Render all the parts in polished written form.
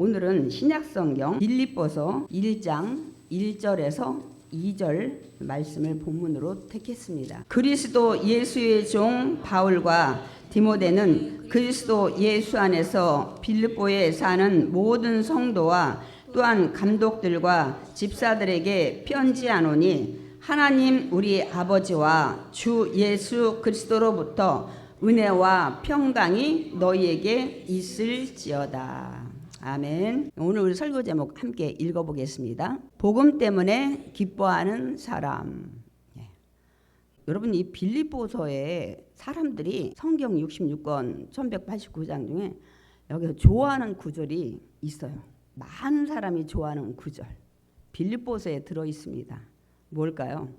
오늘은 신약성경 빌립보서 1장 1절에서 2절 말씀을 본문으로 택했습니다. 그리스도 예수의 종 바울과 디모데는 그리스도 예수 안에서 빌립보에 사는 모든 성도와 또한 감독들과 집사들에게 편지하노니 하나님 우리 아버지와 주 예수 그리스도로부터 은혜와 평강이 너희에게 있을지어다. 아멘. 오늘 우리 설교 제목 함께 읽어보겠습니다. 복음 때문에 기뻐하는 사람. 여러분, 이 빌립보서에 사람들이 성경 66권 1189장 중에 여기 좋아하는 구절이 있어요. 많은 사람이 좋아하는 구절 빌립보서에 들어있습니다. 뭘까요?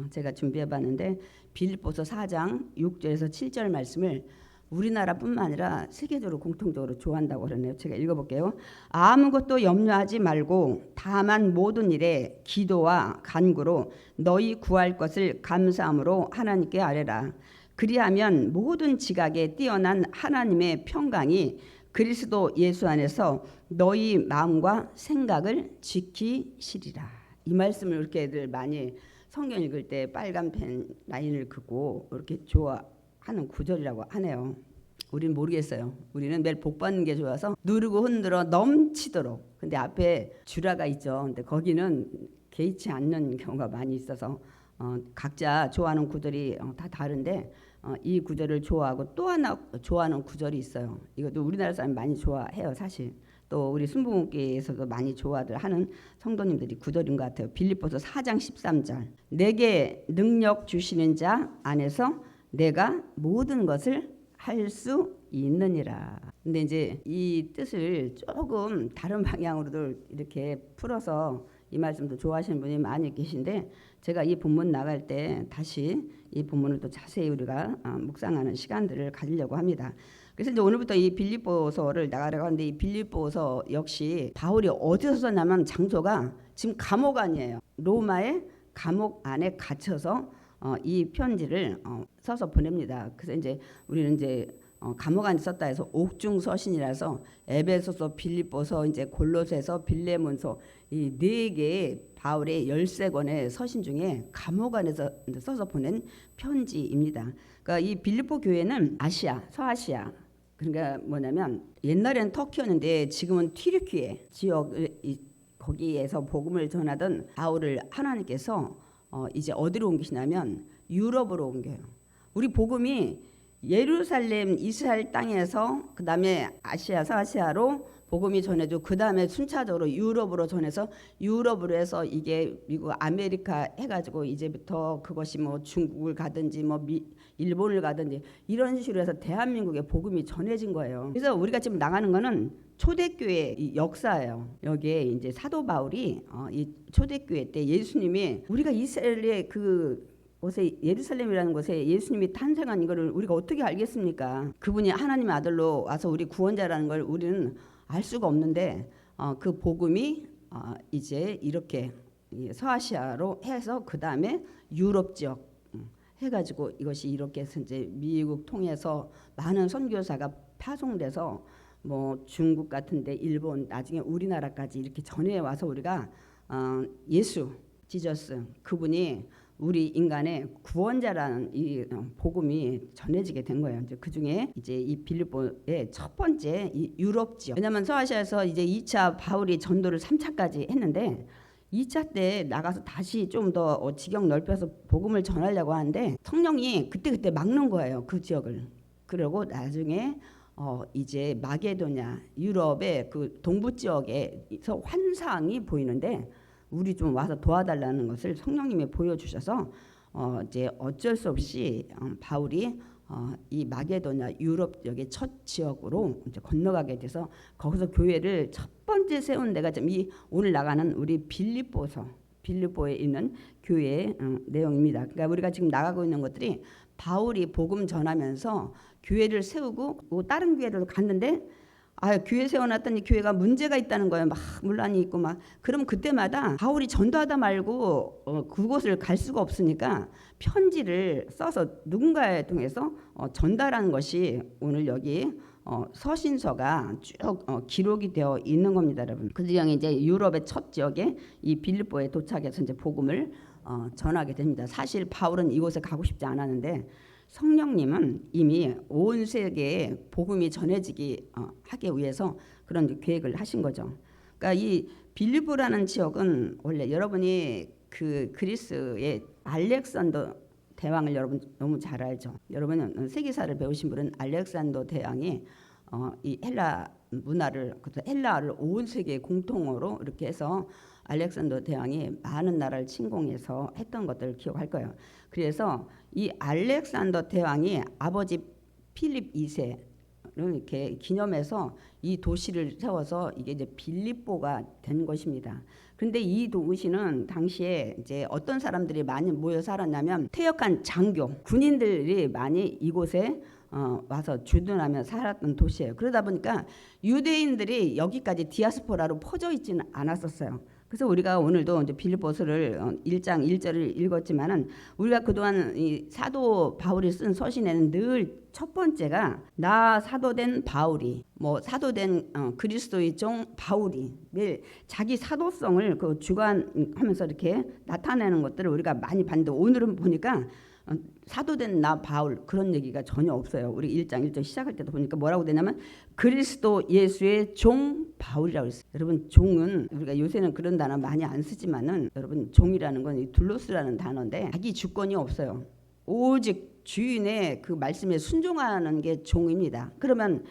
제가 준비해봤는데 빌립보서 4장 6절에서 7절 말씀을 우리나라뿐만 아니라 세계적으로 공통적으로 좋아한다고 그러네요. 제가 읽어볼게요. 아무것도 염려하지 말고 다만 모든 일에 기도와 간구로 너희 구할 것을 감사함으로 하나님께 아뢰라. 그리하면 모든 지각에 뛰어난 하나님의 평강이 그리스도 예수 안에서 너희 마음과 생각을 지키시리라. 이 말씀을 이렇게 애들 많이 성경 읽을 때 빨간 펜 라인을 긋고 이렇게 좋아하는 구절이라고 하네요. 우리는 모르겠어요. 우리는 매일 복 받는 게 좋아서 누르고 흔들어 넘치도록. 근데 앞에 주라가 있죠. 근데 거기는 개의치 않는 경우가 많이 있어서 각자 좋아하는 구절이 다 다른데 이 구절을 좋아하고 또 하나 좋아하는 구절이 있어요. 이것도 우리나라 사람이 많이 좋아해요, 사실. 또 우리 순복음교회에서도 많이 좋아들 하는 성도님들이 구절인 것 같아요. 빌립보서 4장 13절. 내게 능력 주시는 자 안에서 내가 모든 것을 할 수 있느니라. 근데 이제 이 뜻을 조금 다른 방향으로도 이렇게 풀어서 이 말씀도 좋아하시는 분이 많이 계신데 제가 이 본문 나갈 때 다시 이 본문을 또 자세히 우리가 묵상하는 시간들을 가지려고 합니다. 그래서 이제 오늘부터 이 빌립보서를 나가려고 하는데 이 빌립보서 역시 바울이 어디서 썼냐면 장소가 지금 감옥 안이에요. 로마의 감옥 안에 갇혀서 이 편지를 써서 보냅니다. 그래서 이제 우리는 이제 감옥 안에 썼다 해서 옥중 서신이라서 에베소서, 빌립보서, 이제 골로새서, 빌레몬서 이 네 개의 바울의 13권의 서신 중에 감옥 안에서 써서 보낸 편지입니다. 그러니까 이 빌립보 교회는 아시아, 서아시아. 그러니까 뭐냐면 옛날에는 터키였는데 지금은 튀르키예 지역 거기에서 복음을 전하던 바울을 하나님께서 이제 어디로 옮기시냐면 유럽으로 옮겨요. 우리 복음이 예루살렘 이스라엘 땅에서 그 다음에 아시아 서아시아로 복음이 전해지고 그 다음에 순차적으로 유럽으로 전해서 유럽으로 해서 이게 미국 아메리카 해가지고 이제부터 그것이 뭐 중국을 가든지 뭐 일본을 가든지 이런 식으로 해서 대한민국에 복음이 전해진 거예요. 그래서 우리가 지금 나가는 거는 초대교회 역사예요. 여기에 이제 사도 바울이 이 초대교회 때 예수님이 우리가 이스라엘의 그 곳에 예루살렘이라는 곳에 예수님이 탄생한 이거를 우리가 어떻게 알겠습니까? 그분이 하나님의 아들로 와서 우리 구원자라는 걸 우리는 알 수가 없는데 그 복음이 이제 이렇게 서아시아로 해서 그 다음에 유럽 지역 해가지고 이것이 이렇게 해서 이제 미국 통해서 많은 선교사가 파송돼서 뭐 중국 같은데 일본 나중에 우리나라까지 이렇게 전해 와서 우리가 예수 지저스 그분이 우리 인간의 구원자라는 이 복음이 전해지게 된 거예요. 이제 그 중에 이제 이 빌립보의 첫 번째 이 유럽 지역. 왜냐하면 서아시아에서 이제 2차 바울이 전도를 3차까지 했는데 2차 때 나가서 다시 좀 더 지경 넓혀서 복음을 전하려고 하는데 성령이 그때 막는 거예요. 그 지역을. 그리고 나중에 이제 마게도냐 유럽의 그 동부 지역에서 환상이 보이는데 우리 좀 와서 도와달라는 것을 성령님이 보여주셔서 이제 어쩔 수 없이 바울이 이 마게도냐 유럽 지역의 첫 지역으로 이제 건너가게 돼서 거기서 교회를 첫 번째 세운 데가 좀 이 오늘 나가는 우리 빌립보에 있는 교회의 내용입니다. 그러니까 우리가 지금 나가고 있는 것들이 바울이 복음 전하면서 교회를 세우고 다른 교회로 갔는데 교회 세워놨더니 교회가 문제가 있다는 거예요. 막 문란이 있고 막. 그럼 그때마다 바울이 전도하다 말고 그곳을 갈 수가 없으니까 편지를 써서 누군가에 통해서 전달하는 것이 오늘 여기 서신서가 쭉 기록이 되어 있는 겁니다, 여러분. 그 중에 이제 유럽의 첫 지역에 이 빌립보에 도착해서 이제 복음을 전하게 됩니다. 사실 바울은 이곳에 가고 싶지 않았는데 성령님은 이미 온 세계에 복음이 전해지기 하기 위해서 그런 계획을 하신 거죠. 그러니까 이 빌립보라는 지역은 원래 여러분이 그 그리스의 알렉산더 대왕을 여러분 너무 잘 알죠. 여러분은 세계사를 배우신 분은 알렉산더 대왕이 이 헬라 문화를, 헬라를 온 세계 공통어로 이렇게 해서 알렉산더 대왕이 많은 나라를 침공해서 했던 것들을 기억할 거예요. 그래서 이 알렉산더 대왕이 아버지 필립 2세를 이렇게 기념해서 이 도시를 세워서 이게 이제 빌립보가 된 것입니다. 그런데 이 도시는 당시에 이제 어떤 사람들이 많이 모여 살았냐면 퇴역한 장교, 군인들이 많이 이곳에 와서 주둔하며 살았던 도시예요. 그러다 보니까 유대인들이 여기까지 디아스포라로 퍼져 있지는 않았었어요. 그래서 우리가 오늘도 이제 빌립보서를 1장 1절을 읽었지만은 우리가 그동안 이 사도 바울이 쓴 서신에는 늘 첫 번째가 나 사도된 바울이, 뭐 사도된 그리스도의 종 바울이 매일 자기 사도성을 그 주관하면서 이렇게 나타내는 것들을 우리가 많이 봤는데 오늘은 보니까 사도된 나 바울 그런 얘기가 전혀 없어요. 우리 1장 1절 시작할 때도 보니까 뭐라고 되냐면 그리스도 예수의 종 바울이라고 했어요. 여러분 종은 우리가 요새는 그런 단어 많이 안 쓰지만은 여러분 종이라는 건 이 둘로스라는 단어인데 자기 주권이 없어요. 오직 주인의 그 말씀에 순종하는 게 종입니다. 그러면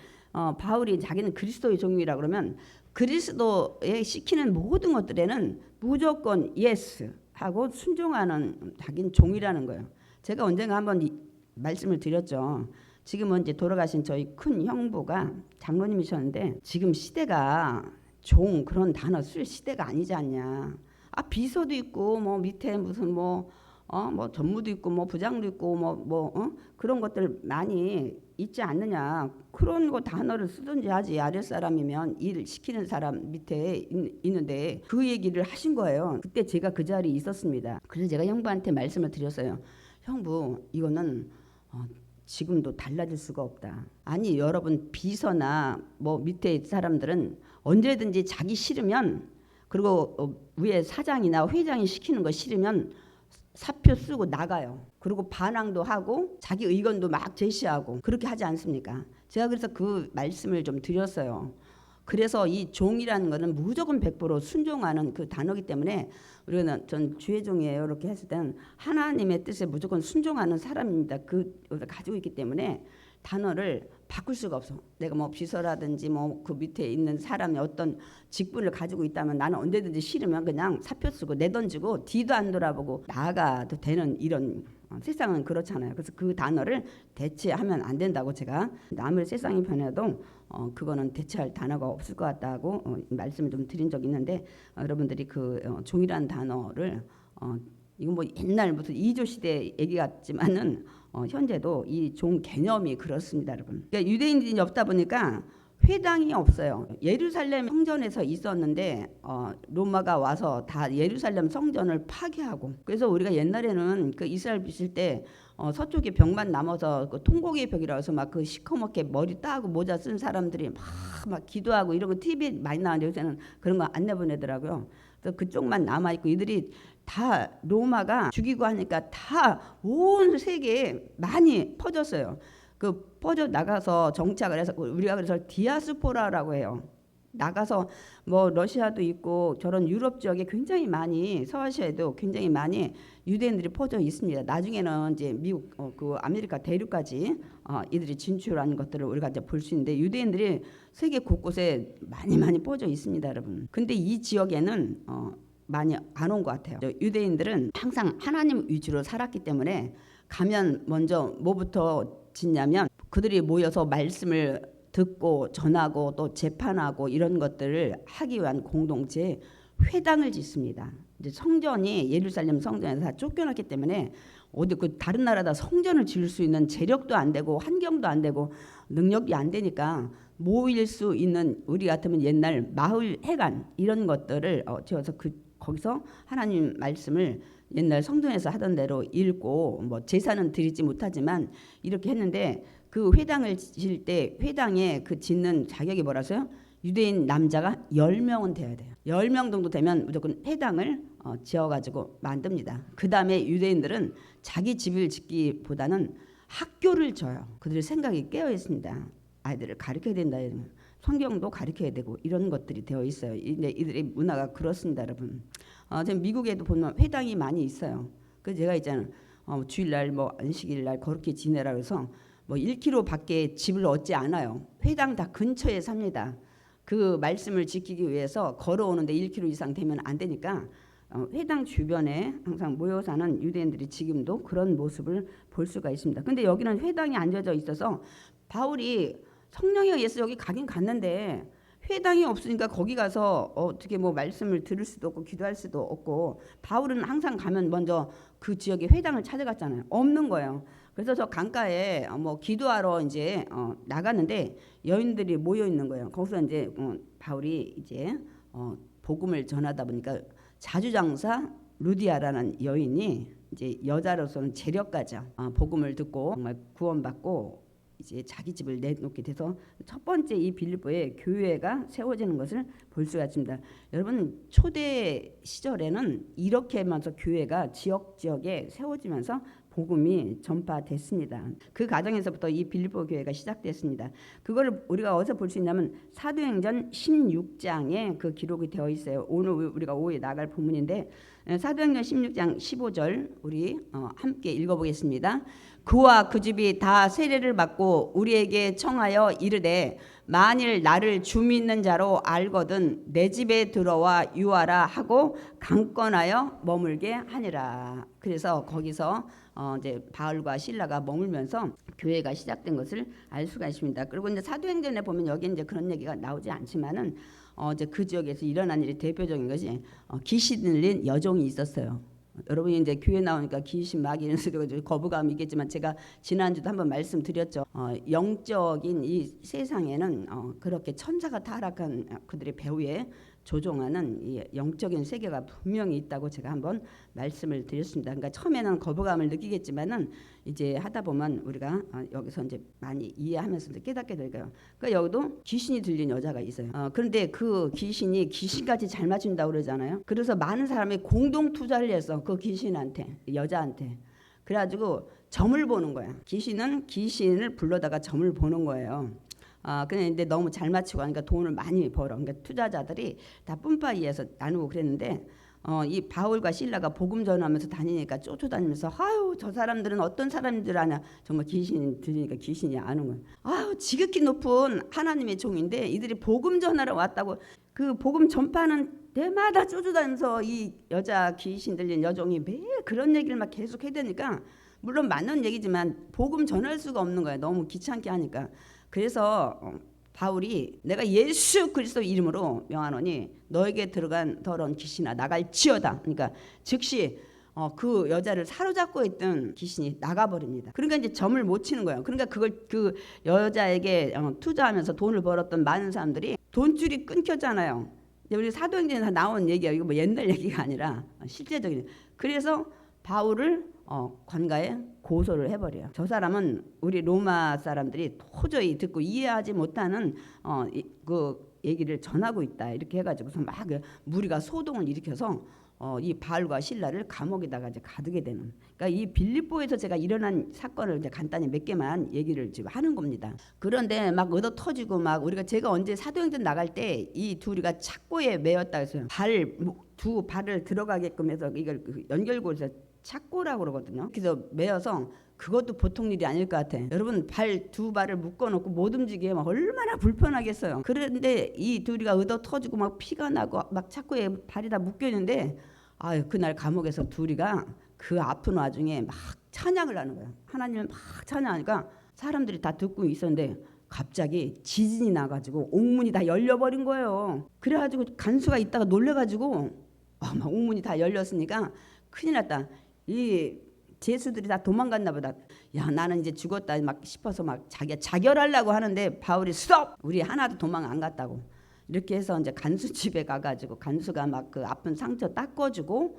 바울이 자기는 그리스도의 종이라 그러면 그리스도에 시키는 모든 것들에는 무조건 예스 하고 순종하는 자기는 종이라는 거예요. 제가 언젠가 한번 말씀을 드렸죠. 지금은 이제 돌아가신 저희 큰 형부가 장로님이셨는데 지금 시대가 종 그런 단어 쓸 시대가 아니지 않냐. 비서도 있고 뭐 밑에 무슨 뭐 전무도 있고 뭐 부장도 있고 그런 것들 많이 있지 않느냐. 그런 거 단어를 쓰든지 하지. 아랫사람이면 일 시키는 사람 밑에 있는데 그 얘기를 하신 거예요. 그때 제가 그 자리에 있었습니다. 그래서 제가 형부한테 말씀을 드렸어요. 형부 이거는 지금도 달라질 수가 없다. 아니 여러분 비서나 뭐 밑에 사람들은 언제든지 자기 싫으면 그리고 위에 사장이나 회장이 시키는 거 싫으면 사표 쓰고 나가요. 그리고 반항도 하고 자기 의견도 막 제시하고 그렇게 하지 않습니까? 제가 그래서 그 말씀을 좀 드렸어요. 그래서 이 종이라는 거는 무조건 100% 순종하는 그 단어이기 때문에 우리는 전 주의 종이에요 이렇게 했을 때는 하나님의 뜻에 무조건 순종하는 사람입니다. 그 가지고 있기 때문에 단어를 바꿀 수가 없어. 내가 뭐 비서라든지 뭐 그 밑에 있는 사람이 어떤 직분을 가지고 있다면 나는 언제든지 싫으면 그냥 사표 쓰고 내던지고 뒤도 안 돌아보고 나가도 되는 이런 세상은 그렇잖아요. 그래서 그 단어를 대체하면 안 된다고 제가 아무리 세상이 변해도 그거는 대체할 단어가 없을 것 같다고 말씀을 좀 드린 적이 있는데 여러분들이 그 종이라는 단어를 이건 뭐 옛날 무슨 이조 시대 얘기 같지만은 현재도 이 종 개념이 그렇습니다, 여러분. 그러니까 유대인들이 없다 보니까 회당이 없어요. 예루살렘 성전에서 있었는데 로마가 와서 다 예루살렘 성전을 파괴하고 그래서 우리가 옛날에는 그 이스라엘 빚을 때 서쪽에 벽만 남아서 그 통곡의 벽이라고 해서 막 그 시커멓게 머리 따고 모자 쓴 사람들이 막 기도하고 이런 거 TV에 많이 나왔는데 요새는 그런 거 안 내보내더라고요. 그래서 그쪽만 남아있고 이들이 다 로마가 죽이고 하니까 다 온 세계에 많이 퍼졌어요. 그 퍼져 나가서 정착을 해서 우리가 그래서 디아스포라라고 해요. 나가서 뭐 러시아도 있고 저런 유럽 지역에 굉장히 많이 서아시아에도 굉장히 많이 유대인들이 퍼져 있습니다. 나중에는 이제 미국 그 아메리카 대륙까지 이들이 진출한 것들을 우리가 이제 볼 수 있는데 유대인들이 세계 곳곳에 많이 퍼져 있습니다, 여러분. 근데 이 지역에는 많이 안 온 것 같아요. 유대인들은 항상 하나님 위주로 살았기 때문에 가면 먼저 뭐부터 짓냐면 그들이 모여서 말씀을 듣고 전하고 또 재판하고 이런 것들을 하기 위한 공동체 회당을 짓습니다. 이제 성전이 예루살렘 성전에서 다 쫓겨났기 때문에 어디 그 다른 나라다 성전을 지을 수 있는 재력도 안 되고 환경도 안 되고 능력이 안 되니까 모일 수 있는 우리 같으면 옛날 마을 회관 이런 것들을 지어서 거기서 하나님 말씀을 옛날 성전에서 하던 대로 읽고 뭐 제사는 드리지 못하지만 이렇게 했는데 그 회당을 지을 때 회당에 그 짓는 자격이 뭐라서요? 유대인 남자가 10명은 돼야 돼요. 10명 정도 되면 무조건 회당을 지어가지고 만듭니다. 그 다음에 유대인들은 자기 집을 짓기보다는 학교를 져요. 그들의 생각이 깨어 있습니다. 아이들을 가르쳐야 된다. 성경도 가르쳐야 되고 이런 것들이 되어 있어요. 이들의 문화가 그렇습니다, 여러분. 지금 미국에도 보면 회당이 많이 있어요. 그 제가 있잖아요. 주일날 뭐 안식일날 그렇게 지내라 그래서 뭐 1km 밖에 집을 얻지 않아요. 회당 다 근처에 삽니다. 그 말씀을 지키기 위해서 걸어오는데 1km 이상 되면 안 되니까 회당 주변에 항상 모여 사는 유대인들이 지금도 그런 모습을 볼 수가 있습니다. 근데 여기는 회당이 앉아져 있어서 바울이 성령에 의해서 여기 가긴 갔는데 회당이 없으니까 거기 가서 어떻게 뭐 말씀을 들을 수도 없고 기도할 수도 없고, 바울은 항상 가면 먼저 그 지역에 회당을 찾아갔잖아요. 없는 거예요. 그래서 저 강가에 뭐 기도하러 이제 나갔는데 여인들이 모여 있는 거예요. 거기서 이제 바울이 이제 복음을 전하다 보니까 자주장사 루디아라는 여인이 이제 여자로서는 재력가죠. 복음을 듣고 정말 구원받고 이제 자기 집을 내놓게 돼서 첫 번째 이 빌립보에 교회가 세워지는 것을 볼 수가 있습니다. 여러분, 초대 시절에는 이렇게 하면서 교회가 지역에 세워지면서 복음이 전파됐습니다. 그 과정에서부터 이 빌립보 교회가 시작됐습니다. 그걸 우리가 어디서 볼 수 있냐면 사도행전 16장에 그 기록이 되어 있어요. 오늘 우리가 오후에 나갈 본문인데 사도행전 16장 15절 우리 함께 읽어보겠습니다. 그와 그 집이 다 세례를 받고 우리에게 청하여 이르되 만일 나를 주 믿는 자로 알거든 내 집에 들어와 유하라 하고 강권하여 머물게 하니라. 그래서 거기서 이제 바울과 실라가 머물면서 교회가 시작된 것을 알 수가 있습니다. 그리고 이제 사도행전에 보면 여기 이제 그런 얘기가 나오지 않지만은 이제 그 지역에서 일어난 일이 대표적인 것이 귀신 들린 여종이 있었어요. 여러분이 이제 교회 나오니까 귀신 막 이런 소리가 거부감이 있겠지만 제가 지난주도 한번 말씀드렸죠. 영적인 이 세상에는 그렇게 천사가 타락한 그들의 배후에 조종하는 이 영적인 세계가 분명히 있다고 제가 한번 말씀을 드렸습니다. 그러니까 처음에는 거부감을 느끼겠지만은 이제 하다 보면 우리가 여기서 이제 많이 이해하면서 깨닫게 될 거예요. 그러니까 여기도 귀신이 들린 여자가 있어요. 그런데 그 귀신이 귀신까지 잘 맞춘다고 그러잖아요. 그래서 많은 사람이 공동 투자를 해서 그 귀신한테, 여자한테. 그래가지고 점을 보는 거야. 귀신은 귀신을 불러다가 점을 보는 거예요. 근데 너무 잘 맞추고 하니까 돈을 많이 벌어. 그러니까 투자자들이 다 뿜빠이에서 나누고 그랬는데 이 바울과 실라가 복음 전하면서 다니니까 쫓아다니면서 아유 저 사람들은 어떤 사람들 아냐. 정말 귀신 들리니까 귀신이 아는 거예요. 아유 지극히 높은 하나님의 종인데 이들이 복음 전하러 왔다고. 그 복음 전파하는 때마다 쫓아다니면서 이 여자 귀신 들린 여종이 매일 그런 얘기를 막 계속 해야 되니까, 물론 맞는 얘기지만 복음 전할 수가 없는 거예요. 너무 귀찮게 하니까. 그래서 바울이 내가 예수 그리스도 이름으로 명하노니 너에게 들어간 더러운 귀신아 나갈지어다. 그러니까 즉시 그 여자를 사로잡고 있던 귀신이 나가버립니다. 그러니까 이제 점을 못 치는 거예요. 그러니까 그걸 그 여자에게 투자하면서 돈을 벌었던 많은 사람들이 돈줄이 끊겼잖아요. 우리 사도행전에 나온 얘기야. 이거 뭐 옛날 얘기가 아니라 실제적인. 그래서 바울을 관가에 고소를 해버려요. 저 사람은 우리 로마 사람들이 도저히 듣고 이해하지 못하는 그 얘기를 전하고 있다. 이렇게 해가지고서 막 무리가 소동을 일으켜서 이 바울과 실라를 감옥에다가 이제 가두게 되는. 그러니까 이 빌립보에서 제가 일어난 사건을 이제 간단히 몇 개만 얘기를 지금 하는 겁니다. 그런데 막 얻어 터지고 막 우리가 제가 언제 사도행전 나갈 때 이 둘이가 착고에 매였다 했어요. 두 발을 들어가게끔 해서 이걸 연결고리에서 착고라고 그러거든요. 그래서 매여서 그것도 보통 일이 아닐 것 같아. 여러분 두 발을 묶어놓고 못 움직이게 하면 얼마나 불편하겠어요. 그런데 이 둘이가 얻어 터지고 막 피가 나고 막 착고에 발이 다 묶여 있는데 그날 감옥에서 둘이가 그 아픈 와중에 막 찬양을 하는 거야. 하나님을 막 찬양하니까 사람들이 다 듣고 있었는데 갑자기 지진이 나가지고 옥문이 다 열려버린 거예요. 그래가지고 간수가 있다가 놀래가지고 막 옥문이 다 열렸으니까 큰일 났다. 이 제수들이 다 도망갔나 보다. 야 나는 이제 죽었다 막 싶어서 막 자기가 자결하려고 하는데 바울이 스톱! 우리 하나도 도망 안 갔다고. 이렇게 해서 이제 간수 집에 가가지고 간수가 막 그 아픈 상처 닦아주고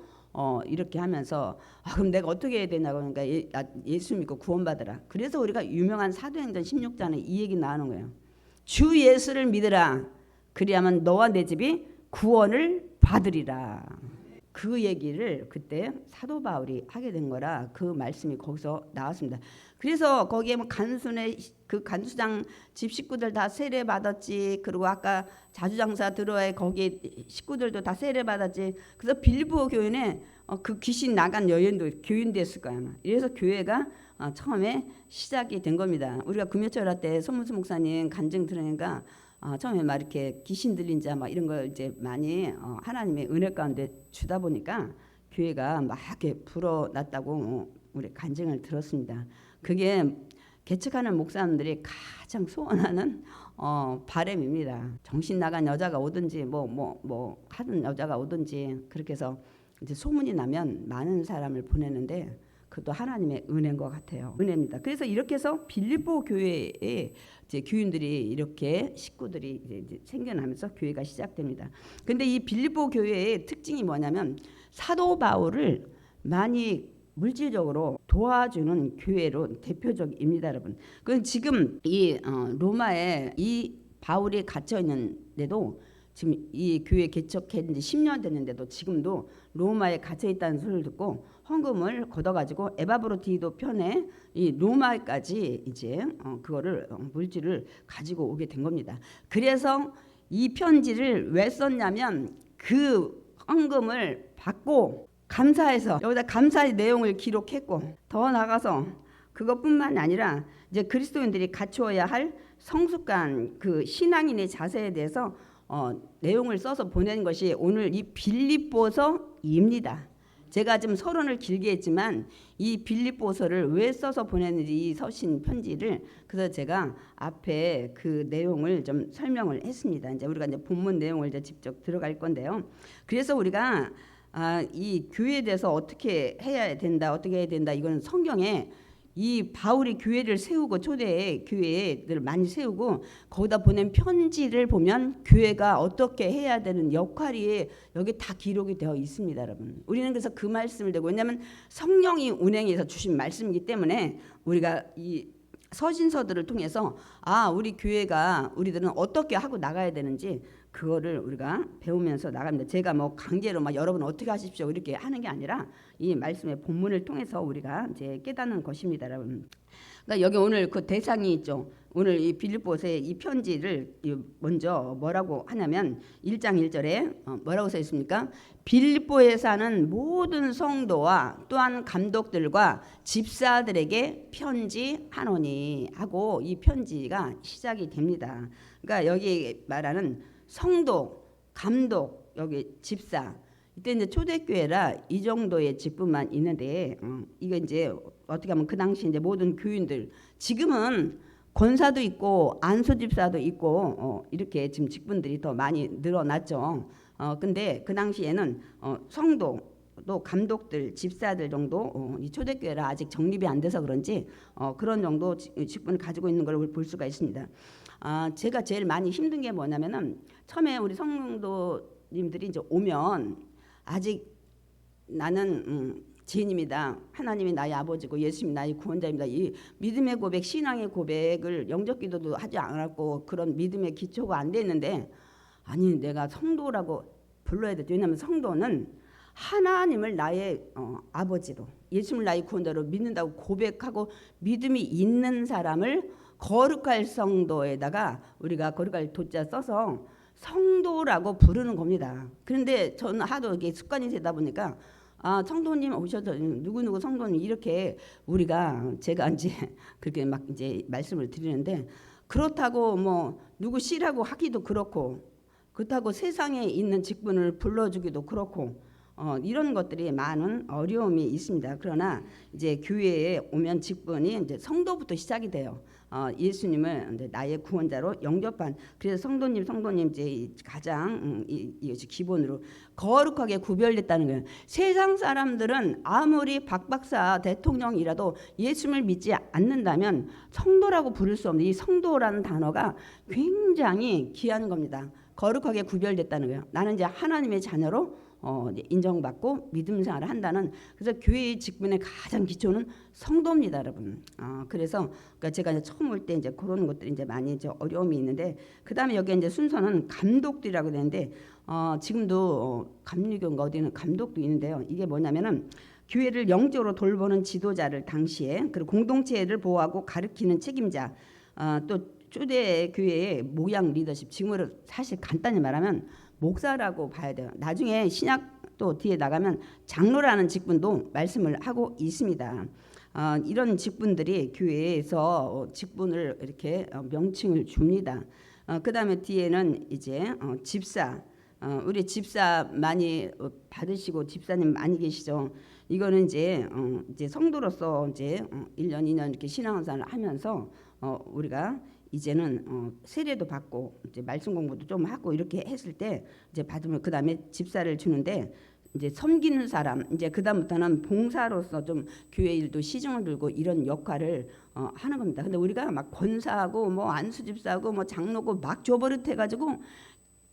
이렇게 하면서 그럼 내가 어떻게 해야 되냐고 그러니까 예수 믿고 구원받으라. 그래서 우리가 유명한 사도행전 16장에 이 얘기 나오는 거예요. 주 예수를 믿으라. 그리하면 너와 내 집이 구원을 받으리라. 그 얘기를 그때 사도 바울이 하게 된 거라 그 말씀이 거기서 나왔습니다. 그래서 거기에 뭐 간순의 그 간수장 집 식구들 다 세례 받았지. 그리고 아까 자주장사 들어와야 거기 식구들도 다 세례 받았지. 그래서 빌립보 교인에 그 귀신 나간 여인도 교인됐을 거야 아마. 이래서 교회가 처음에 시작이 된 겁니다. 우리가 금요철 때 손문수 목사님 간증 들으니까 처음에 막 이렇게 귀신 들린 자 막 이런 걸 이제 많이 하나님의 은혜 가운데 주다 보니까 교회가 막 이렇게 불어났다고 우리 간증을 들었습니다. 그게 개척하는 목사님들이 가장 소원하는 바람입니다. 정신 나간 여자가 오든지 뭐 하는 여자가 오든지 그렇게 해서 이제 소문이 나면 많은 사람을 보내는데 그것도 하나님의 은혜인 것 같아요. 은혜입니다. 그래서 이렇게 해서 빌립보 교회에 이제 교인들이 이렇게 식구들이 이제 생겨나면서 교회가 시작됩니다. 근데 이 빌립보 교회의 특징이 뭐냐면 사도 바울을 많이 물질적으로 도와주는 교회로 대표적입니다, 여러분. 그 지금 이 로마에 이 바울이 갇혀 있는데도 지금 이 교회 개척한 지 10년 됐는데도 지금도 로마에 갇혀 있다는 소리를 듣고 헌금을 걷어가지고 에바브로디도 편에 이 로마까지 이제 그거를 물질을 가지고 오게 된 겁니다. 그래서 이 편지를 왜 썼냐면 그 헌금을 받고 감사해서 여기다 감사의 내용을 기록했고 더 나가서 그것뿐만 아니라 이제 그리스도인들이 갖추어야 할 성숙한 그 신앙인의 자세에 대해서 내용을 써서 보낸 것이 오늘 이 빌립보서입니다. 제가 지금 서론을 길게 했지만 이 빌립보서를 왜 써서 보냈는지 이 서신 편지를 그래서 제가 앞에 그 내용을 좀 설명을 했습니다. 이제 우리가 이제 본문 내용을 이제 직접 들어갈 건데요. 그래서 우리가 이 교회에 대해서 어떻게 해야 된다, 이거는 성경에 이 바울이 교회를 세우고 초대 교회를 많이 세우고 거기다 보낸 편지를 보면 교회가 어떻게 해야 되는 역할이 여기 다 기록이 되어 있습니다, 여러분. 우리는 그래서 그 말씀을 대고 왜냐하면 성령이 운행해서 주신 말씀이기 때문에 우리가 이 서신서들을 통해서 우리 교회가 우리들은 어떻게 하고 나가야 되는지 그거를 우리가 배우면서 나갑니다. 제가 뭐 강제로 막 여러분 어떻게 하십시오 이렇게 하는 게 아니라 이 말씀의 본문을 통해서 우리가 이제 깨닫는 것입니다, 여러분. 그러니까 여기 오늘 그 대상이 있죠. 오늘 이 빌립보서의 이 편지를 먼저 뭐라고 하냐면 1장 1절에 뭐라고 써 있습니까? 빌립보에 사는 모든 성도와 또한 감독들과 집사들에게 편지하노니 하고 이 편지가 시작이 됩니다. 그러니까 여기 말하는 성도, 감독, 여기 집사. 이때 이제 초대교회라 이 정도의 직분만 있는데 이게 이제 어떻게 하면 그 당시 이제 모든 교인들 지금은 권사도 있고 안수 집사도 있고 이렇게 지금 직분들이 더 많이 늘어났죠. 근데 그 당시에는 성도 또 감독들, 집사들 정도 이 초대교회라 아직 정립이 안 돼서 그런지 그런 정도 직분을 가지고 있는 걸 볼 수가 있습니다. 제가 제일 많이 힘든 게 뭐냐면은 처음에 우리 성도님들이 이제 오면 아직 나는 죄인입니다. 하나님이 나의 아버지고 예수님이 나의 구원자입니다. 이 믿음의 고백, 신앙의 고백을 영접기도도 하지 않았고 그런 믿음의 기초가 안 됐는데 아니 내가 성도라고 불러야 돼. 왜냐하면 성도는 하나님을 나의 아버지로 예수님을 나의 구원자로 믿는다고 고백하고 믿음이 있는 사람을 거룩할 성도에다가 우리가 거룩할 도자 써서 성도라고 부르는 겁니다. 그런데 저는 하도 이게 습관이 되다 보니까 성도님 오셔서 누구누구 성도님 이렇게 제가 이제 그렇게 막 이제 말씀을 드리는데 그렇다고 뭐 누구 씨라고 하기도 그렇고 그렇다고 세상에 있는 직분을 불러주기도 그렇고 이런 것들이 많은 어려움이 있습니다. 그러나 이제 교회에 오면 직분이 이제 성도부터 시작이 돼요. 예수님을 이제 나의 구원자로 영접한 그래서 성도님 이제 가장 이것이 기본으로 거룩하게 구별됐다는 거예요. 세상 사람들은 아무리 박 박사 대통령이라도 예수님을 믿지 않는다면 성도라고 부를 수 없는 이 성도라는 단어가 굉장히 귀한 겁니다. 거룩하게 구별됐다는 거예요. 나는 이제 하나님의 자녀로 이제 인정받고 믿음 생활을 한다는, 그래서 교회의 직분의 가장 기초는 성도입니다, 여러분. 그래서 그러니까 제가 이제 처음 올 때 이제 그런 것들이 이제 많이 이제 어려움이 있는데, 그다음에 여기 이제 순서는 감독들이라고 되는데 지금도 감리교인가 어디는 감독도 있는데요. 이게 뭐냐면은 교회를 영적으로 돌보는 지도자를 당시에, 그리고 공동체를 보호하고 가르치는 책임자, 또 초대 교회의 모양 리더십, 지금으로 사실 간단히 말하면 목사라고 봐야 돼요. 나중에 신약 또 뒤에 나가면 장로라는 직분도 말씀을 하고 있습니다. 이런 직분들이 교회에서 직분을 이렇게 명칭을 줍니다. 그다음에 뒤에는 이제 집사, 우리 집사 많이 받으시고 집사님 많이 계시죠. 이거는 이제 성도로서 이제 1년 2년 이렇게 신앙생활을 하면서 우리가 이제는 세례도 받고 이제 말씀 공부도 좀 하고 이렇게 했을 때 이제 받으면 그다음에 집사를 주는데, 이제 섬기는 사람, 이제 그다음부터는 봉사로서 좀 교회 일도 시중을 들고 이런 역할을 하는 겁니다. 근데 우리가 막 권사하고 뭐 안수집사하고 뭐 장로고 막 줘버릇 해가지고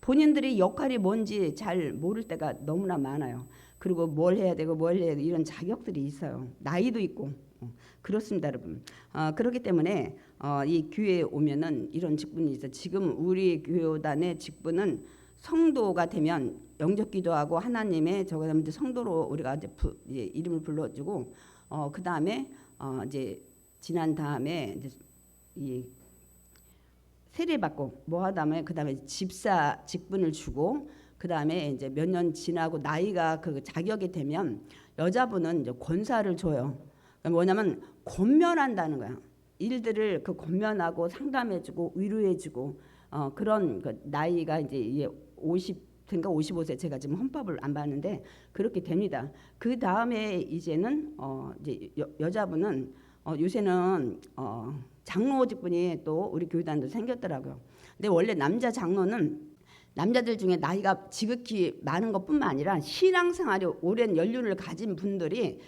본인들의 역할이 뭔지 잘 모를 때가 너무나 많아요. 그리고 뭘 해야 되고 뭘 해야 되고 이런 자격들이 있어요. 나이도 있고. 그렇습니다, 여러분. 그렇기 때문에 이 교회에 오면은 이런 직분이 있어요. 지금 우리 교단의 직분은 성도가 되면 영접 기도하고 하나님의 저거는 이제 성도로 우리가 이제 이름을 불러주고 그 다음에 이제 지난 다음에 이제 이 세례 받고 뭐 하다면 그 다음에 집사 직분을 주고 그 다음에 이제 몇 년 지나고 나이가 그 자격이 되면 여자분은 이제 권사를 줘요. 뭐냐면 권면한다는 거야. 일들을 그 권면하고 상담해주고 위로해주고 그런 그 나이가 이제 50인가 55세, 제가 지금 헌법을 안 봤는데 그렇게 됩니다. 그 다음에 이제는 이제 여자분은 요새는 장로 직분이 또 우리 교회단도 생겼더라고요. 근데 원래 남자 장로는 남자들 중에 나이가 지극히 많은 것뿐만 아니라 신앙생활이 오랜 연륜을 가진 분들이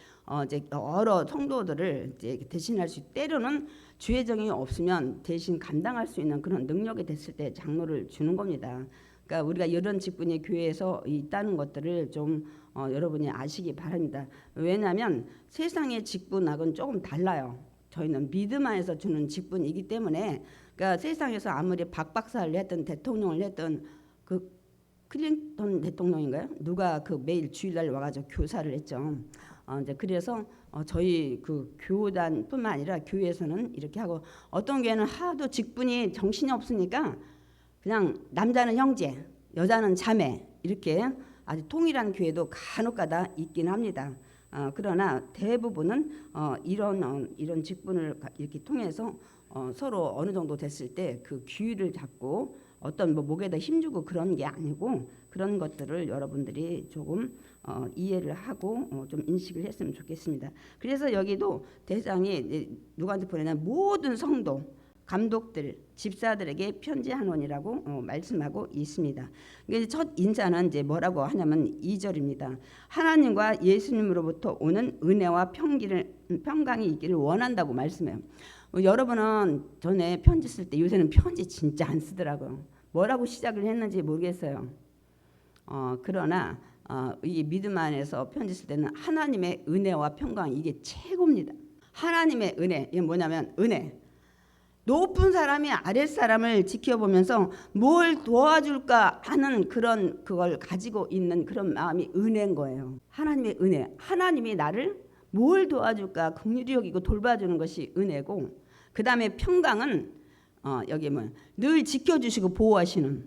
이제 여러 성도들을 이제 대신할 수, 때로는 주의 정이 없으면 대신 감당할 수 있는 그런 능력이 됐을 때 장로를 주는 겁니다. 그러니까 우리가 이런 직분이 교회에서 있다는 것들을 좀 여러분이 아시기 바랍니다. 왜냐하면 세상의 직분하고는 조금 달라요. 저희는 믿음 안에서 주는 직분이기 때문에, 그러니까 세상에서 아무리 박박사를 했든 대통령을 했든 그 클린턴 대통령인가요? 누가 그 매일 주일날 와가지고 교사를 했죠. 이제 그래서 저희 그 교단뿐만 아니라 교회에서는 이렇게 하고, 어떤 교회는 하도 직분이 정신이 없으니까 그냥 남자는 형제, 여자는 자매 이렇게 아주 통일한 교회도 간혹가다 있긴 합니다. 그러나 대부분은 이런 직분을 이렇게 통해서 서로 어느 정도 됐을 때 그 귀를 잡고 어떤 뭐 목에다 힘주고 그런 게 아니고, 그런 것들을 여러분들이 조금 이해를 하고 좀 인식을 했으면 좋겠습니다. 그래서 여기도 대상이 누구한테 보내냐, 모든 성도, 감독들, 집사들에게 편지하노니라고 말씀하고 있습니다. 이제 첫 인사는 이제 뭐라고 하냐면 2절입니다. 하나님과 예수님으로부터 오는 은혜와 평강이 있기를 원한다고 말씀해요. 여러분은 전에 편지 쓸 때, 요새는 편지 진짜 안 쓰더라고요. 뭐라고 시작을 했는지 모르겠어요. 그러나 이 믿음 안에서 편지 쓸 때는 하나님의 은혜와 평강, 이게 최고입니다. 하나님의 은혜, 이게 뭐냐면 은혜. 높은 사람이 아랫사람을 지켜보면서 뭘 도와줄까 하는 그걸 가지고 있는 그런 마음이 은혜인 거예요. 하나님의 은혜. 하나님이 나를 뭘 도와줄까 긍휼히 여기고 돌봐주는 것이 은혜고, 그 다음에 평강은 여기 늘 지켜주시고 보호하시는.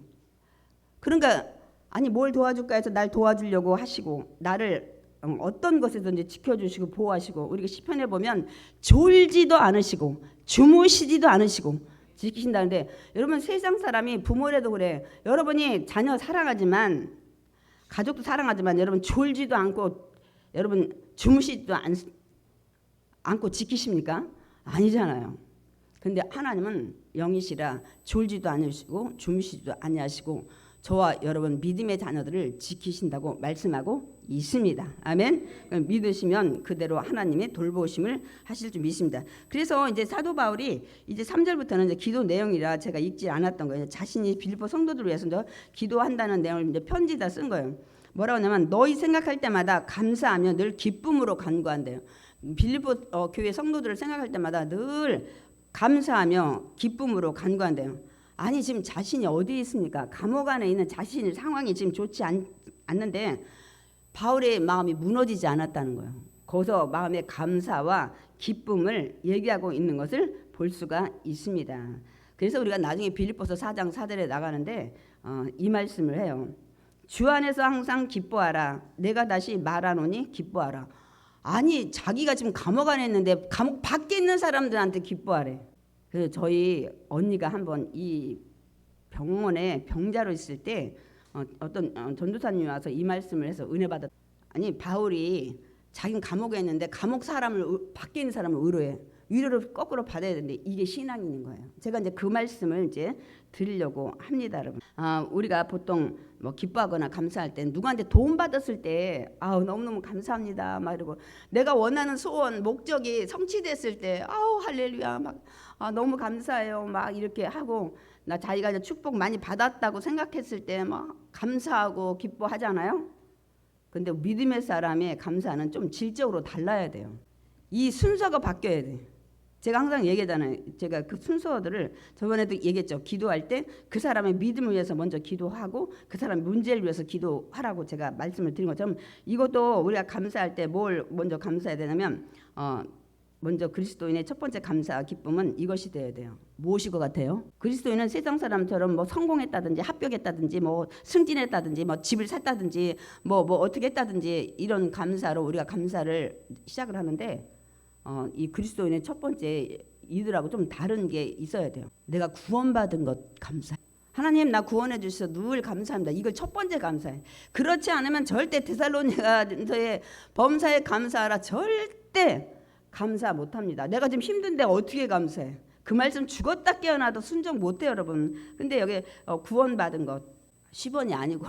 그러니까 아니 뭘 도와줄까 해서 날 도와주려고 하시고 나를 어떤 것에든지 지켜주시고 보호하시고, 우리가 시편에 보면 졸지도 않으시고 주무시지도 않으시고 지키신다는데, 여러분 세상 사람이 부모라도 그래. 여러분이 자녀 사랑하지만, 가족도 사랑하지만 여러분 졸지도 않고 여러분 주무시지도 않고 지키십니까? 아니잖아요. 근데 하나님은 영이시라 졸지도 않으시고 주무시지도 아니하시고 저와 여러분 믿음의 자녀들을 지키신다고 말씀하고 있습니다. 아멘. 믿으시면 그대로 하나님의 돌보심을 하실 줄 믿습니다. 그래서 이제 사도 바울이 이제 3절부터는 이제 기도 내용이라 제가 읽지 않았던 거예요. 자신이 빌립보 성도들을 위해서 기도한다는 내용을 이제 편지다 쓴 거예요. 뭐라고 하냐면 너희 생각할 때마다 감사하며 늘 기쁨으로 간구한대요. 빌립보 교회 성도들을 생각할 때마다 늘 감사하며 기쁨으로 간구한대요. 아니 지금 자신이 어디에 있습니까? 감옥 안에 있는 자신의 상황이 지금 좋지 않는데 바울의 마음이 무너지지 않았다는 거예요. 거기서 마음의 감사와 기쁨을 얘기하고 있는 것을 볼 수가 있습니다. 그래서 우리가 나중에 빌립보서 4장 4절에 나가는데 이 말씀을 해요. 주 안에서 항상 기뻐하라. 내가 다시 말하노니 기뻐하라. 아니 자기가 지금 감옥 안에 있는데 감옥 밖에 있는 사람들한테 기뻐하래. 그래서 저희 언니가 한번 이 병원에 병자로 있을 때 어떤 전도사님이 와서 이 말씀을 해서 은혜 받았. 아니 바울이 자기는 감옥에 있는데 감옥 사람을 밖에 있는 사람을 위로해. 위로를 거꾸로 받아야 되는데 이게 신앙인 거예요. 제가 이제 그 말씀을 이제 드리려고 합니다, 여러분. 우리가 보통 뭐 기뻐하거나 감사할 때 누구한테 도움 받았을 때 너무너무 감사합니다 막 이러고 내가 원하는 소원 목적이 성취됐을 때 할렐루야 막 너무 감사해요 막 이렇게 하고 나 자기가 이제 축복 많이 받았다고 생각했을 때 막 감사하고 기뻐하잖아요. 근데 믿음의 사람의 감사는 좀 질적으로 달라야 돼요. 이 순서가 바뀌어야 돼. 제가 항상 얘기하잖아요. 제가 그 순서들을 저번에도 얘기했죠. 기도할 때 그 사람의 믿음을 위해서 먼저 기도하고 그 사람의 문제를 위해서 기도하라고 제가 말씀을 드린 것처럼 이것도 우리가 감사할 때 뭘 먼저 감사해야 되냐면 먼저 그리스도인의 첫 번째 감사 기쁨은 이것이 되어야 돼요. 무엇일 것 같아요? 그리스도인은 세상 사람처럼 뭐 성공했다든지 합격했다든지 뭐 승진했다든지 뭐 집을 샀다든지 뭐 어떻게 했다든지 이런 감사로 우리가 감사를 시작을 하는데 이 그리스도인의 첫 번째 이들하고 좀 다른 게 있어야 돼요. 내가 구원받은 것 감사. 하나님 나 구원해 주셔서 늘 감사합니다. 이걸 첫 번째 감사해. 그렇지 않으면 절대 데살로니가서의 범사에 감사하라 절대 감사 못합니다. 내가 지금 힘든데 어떻게 감사해? 그 말씀 죽었다 깨어나도 순종 못해요, 여러분. 근데 여기 구원받은 것 10원이 아니고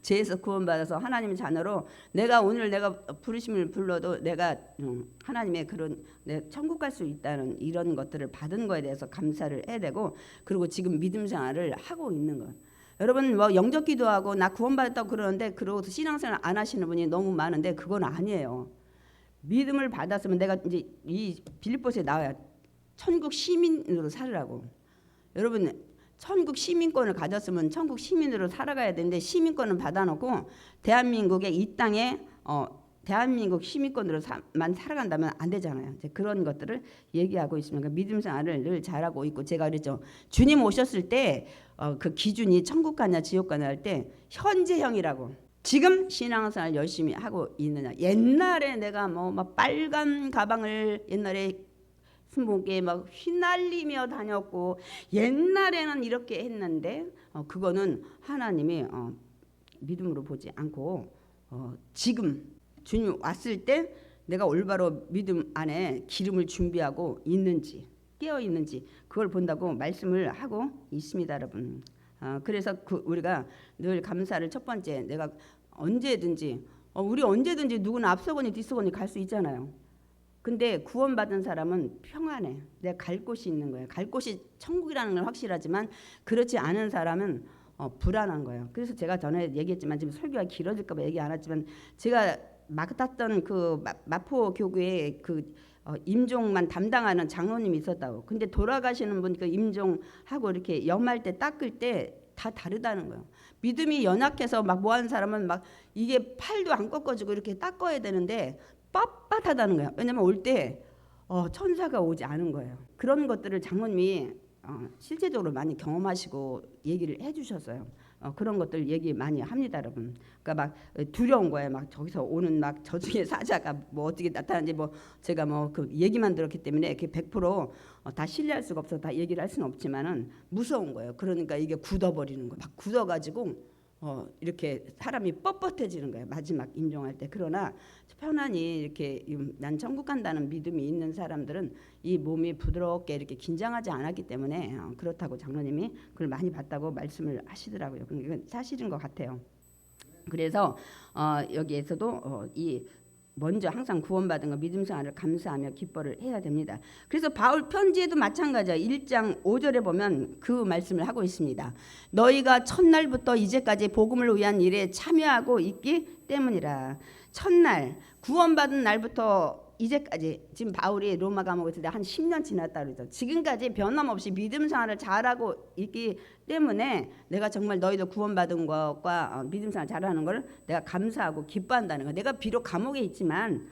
죄에서 구원받아서 하나님의 자녀로 내가 오늘 내가 부르심을 불러도 내가 하나님의 그런 천국 갈 수 있다는 이런 것들을 받은 거에 대해서 감사를 해야 되고 그리고 지금 믿음 생활을 하고 있는 것. 여러분 뭐 영적 기도하고 나 구원받았다고 그러는데 그러고서 신앙생활 안 하시는 분이 너무 많은데 그건 아니에요. 믿음을 받았으면 내가 이제 이 빌립보서에 나와야 천국 시민으로 살으라고. 여러분 천국 시민권을 가졌으면 천국 시민으로 살아가야 되는데 시민권을 받아놓고 대한민국의 이 땅에 대한민국 시민권으로만 살아간다면 안 되잖아요. 이제 그런 것들을 얘기하고 있습니다. 그러니까 믿음 생활을 늘 잘하고 있고 제가 그랬죠. 주님 오셨을 때 그 기준이 천국 가냐 지옥 가냐 할 때 현재형이라고. 지금 신앙생활 열심히 하고 있느냐. 옛날에 내가 막 빨간 가방을 옛날에 스모게 막 휘날리며 다녔고 옛날에는 이렇게 했는데 그거는 하나님이 믿음으로 보지 않고 지금 주님 왔을 때 내가 올바로 믿음 안에 기름을 준비하고 있는지 깨어 있는지 그걸 본다고 말씀을 하고 있습니다, 여러분. 그래서 우리가 늘 감사를 첫 번째 내가 언제든지 우리 언제든지 누구나 앞서거니 뒤서거니 갈 수 있잖아요. 근데 구원받은 사람은 평안해. 내가 갈 곳이 있는 거예요. 갈 곳이 천국이라는 건 확실하지만 그렇지 않은 사람은 불안한 거예요. 그래서 제가 전에 얘기했지만 지금 설교가 길어질까 봐 얘기 안 했지만 제가 맡았던 그 마포 교구에 그 임종만 담당하는 장로님이 있었다고. 근데 돌아가시는 분 그 임종하고 이렇게 염할 때 닦을 때 다 다르다는 거예요. 믿음이 연약해서 막 뭐하는 사람은 막 이게 팔도 안 꺾어지고 이렇게 닦아야 되는데 빳빳하다는 거예요. 왜냐면 올 때 천사가 오지 않은 거예요. 그런 것들을 장로님이 실제적으로 많이 경험하시고 얘기를 해주셨어요. 그런 것들 얘기 많이 합니다, 여러분. 그러니까 막 두려운 거예요. 막 저기서 오는 막 저중에 사자가 뭐 어떻게 나타나는지 뭐 제가 뭐 그 얘기만 들었기 때문에 이렇게 100%다 신뢰할 수가 없어 다 얘기를 할 수는 없지만은 무서운 거예요. 그러니까 이게 굳어버리는 거예요. 막 굳어가지고 이렇게 사람이 뻣뻣해지는 거예요. 마지막 임종할 때. 그러나 편안히 이렇게 난 천국 간다는 믿음이 있는 사람들은 이 몸이 부드럽게 이렇게 긴장하지 않았기 때문에 그렇다고 장로님이 그걸 많이 봤다고 말씀을 하시더라고요. 이건 사실인 것 같아요. 그래서 여기에서도 이 먼저 항상 구원받은 거 믿음 생활을 감사하며 기뻐를 해야 됩니다. 그래서 바울 편지에도 마찬가지야. 1장 5절에 보면 그 말씀을 하고 있습니다. 너희가 첫날부터 이제까지 복음을 위한 일에 참여하고 있기 때문이라. 첫날 구원받은 날부터 이제까지, 지금 바울이 로마 감옥에 있을 때 한 10년 지났다 그러죠. 지금까지 변함없이 믿음 생활을 잘하고 있기 때문에 내가 정말 너희도 구원받은 것과 믿음 생활 잘하는 걸 내가 감사하고 기뻐한다는 거. 내가 비록 감옥에 있지만